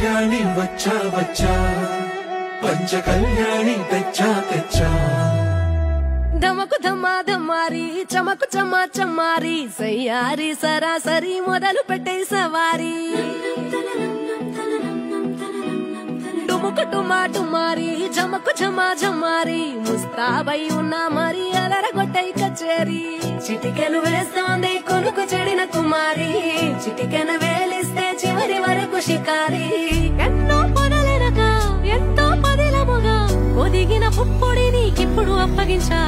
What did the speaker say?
కళ్యాణి వచ్చా వచ్చా పంచ కళ్యాణి తెచ్చా తెచ్చా ధమకు ధమా ధమారి చమకు చమా చమారి సయ్యారి సరాసరి మొదలు పెట్టే సవారీ డుముకు డుమా డుమారి జమకు జమా జమారి ముస్తాబై ఉన్నా మరి అదరగొట్టై కచేరి చిటికెను వేస్తోంది కొనుకు చెడిన కుమారి చిటికెను వేలిస్తే చివరి వరకు షికారి ఎన్నో పొనలెనక ఎంతో పదిలముగా ఒదిగిన పుప్పొడి నీకిప్పుడు అప్పగించా